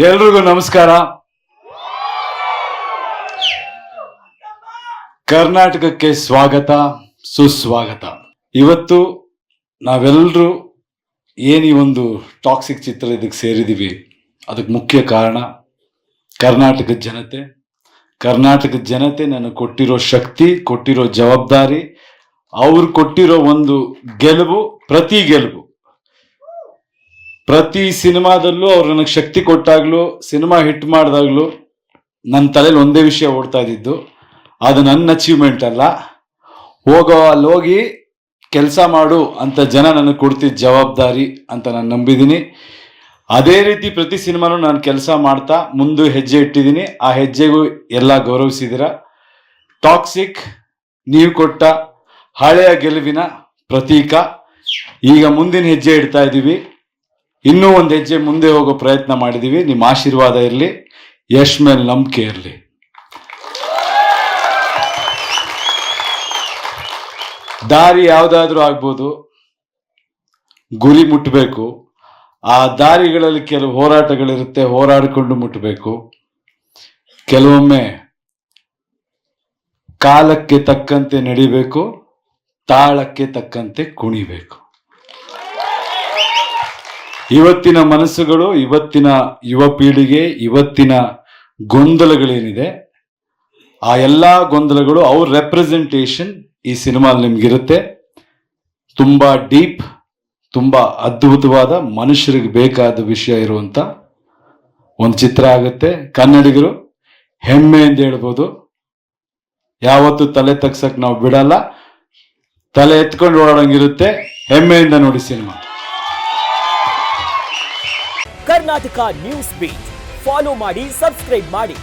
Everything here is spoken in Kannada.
ಎಲ್ರಿಗೂ ನಮಸ್ಕಾರ. ಕರ್ನಾಟಕಕ್ಕೆ ಸ್ವಾಗತ, ಸುಸ್ವಾಗತ. ಇವತ್ತು ನಾವೆಲ್ಲರೂ ಏನು ಈ ಒಂದು ಟಾಕ್ಸಿಕ್ ಚಿತ್ರ ಇದಕ್ಕೆ ಸೇರಿದ್ದೀವಿ, ಅದಕ್ಕೆ ಮುಖ್ಯ ಕಾರಣ ಕರ್ನಾಟಕದ ಜನತೆ ನನಗೆ ಕೊಟ್ಟಿರೋ ಶಕ್ತಿ, ಕೊಟ್ಟಿರೋ ಜವಾಬ್ದಾರಿ, ಅವ್ರು ಕೊಟ್ಟಿರೋ ಒಂದು ಗೆಲುವು. ಪ್ರತಿ ಸಿನಿಮಾದಲ್ಲೂ ಅವ್ರು ನನಗೆ ಶಕ್ತಿ ಕೊಟ್ಟಾಗ್ಲೂ, ಸಿನಿಮಾ ಹಿಟ್ ಮಾಡಿದಾಗ್ಲೂ ನನ್ನ ತಲೆಯಲ್ಲಿ ಒಂದೇ ವಿಷಯ ಓಡ್ತಾ ಇದ್ದಿದ್ದು, ಅದು ನನ್ನ ಅಚೀವ್ಮೆಂಟ್ ಅಲ್ಲ, ಅಲ್ಲಿ ಹೋಗಿ ಕೆಲಸ ಮಾಡು ಅಂತ ಜನ ನನಗೆ ಕೊಡ್ತಿದ್ದ ಜವಾಬ್ದಾರಿ ಅಂತ ನಾನು ನಂಬಿದ್ದೀನಿ. ಅದೇ ರೀತಿ ಪ್ರತಿ ಸಿನಿಮಾನು ನಾನು ಕೆಲಸ ಮಾಡ್ತಾ ಮುಂದೆ ಹೆಜ್ಜೆ ಇಟ್ಟಿದ್ದೀನಿ. ಆ ಹೆಜ್ಜೆಗೂ ಎಲ್ಲ ಗೌರವಿಸಿದ್ದೀರ. ಟಾಕ್ಸಿಕ್ ನೀವು ಕೊಟ್ಟ ಹಳೆಯ ಗೆಲುವಿನ ಪ್ರತೀಕ. ಈಗ ಮುಂದಿನ ಹೆಜ್ಜೆ ಇಡ್ತಾ ಇದ್ದೀವಿ, ಇನ್ನೂ ಒಂದು ಹೆಜ್ಜೆ ಮುಂದೆ ಹೋಗೋ ಪ್ರಯತ್ನ ಮಾಡಿದ್ದೀವಿ. ನಿಮ್ಮ ಆಶೀರ್ವಾದ ಇರಲಿ, ಯಶ್ ಮೇಲೆ ನಂಬಿಕೆ ಇರಲಿ. ದಾರಿ ಯಾವುದಾದ್ರೂ ಆಗ್ಬೋದು, ಗುರಿ ಮುಟ್ಟಬೇಕು. ಆ ದಾರಿಗಳಲ್ಲಿ ಕೆಲವು ಹೋರಾಟಗಳಿರುತ್ತೆ, ಹೋರಾಡಿಕೊಂಡು ಮುಟ್ಟಬೇಕು. ಕೆಲವೊಮ್ಮೆ ಕಾಲಕ್ಕೆ ತಕ್ಕಂತೆ ನಡಿಬೇಕು, ತಾಳಕ್ಕೆ ತಕ್ಕಂತೆ ಕುಣಿಬೇಕು. ಇವತ್ತಿನ ಮನಸ್ಸುಗಳು, ಇವತ್ತಿನ ಯುವ ಪೀಳಿಗೆ, ಇವತ್ತಿನ ಗೊಂದಲಗಳೇನಿದೆ, ಆ ಎಲ್ಲ ಗೊಂದಲಗಳು ಅವ್ರ ರೆಪ್ರೆಸೆಂಟೇಷನ್ ಈ ಸಿನಿಮಾದಲ್ಲಿ ನಿಮ್ಗಿರುತ್ತೆ. ತುಂಬಾ ಡೀಪ್, ತುಂಬಾ ಅದ್ಭುತವಾದ, ಮನುಷ್ಯರಿಗೆ ಬೇಕಾದ ವಿಷಯ ಇರುವಂತ ಒಂದು ಚಿತ್ರ ಆಗುತ್ತೆ. ಕನ್ನಡಿಗರು ಹೆಮ್ಮೆಯಿಂದ ಹೇಳ್ಬೋದು, ಯಾವತ್ತು ತಲೆ ತಗ್ಸಕ್ ನಾವು ಬಿಡಲ್ಲ, ತಲೆ ಎತ್ಕೊಂಡು ಓಡಾಡಂಗಿರುತ್ತೆ. ಹೆಮ್ಮೆಯಿಂದ ನೋಡಿ cinema. Karnataka news beat follow ಮಾಡಿ, ಸಬ್ಸ್ಕ್ರೈಬ್ ಮಾಡಿ.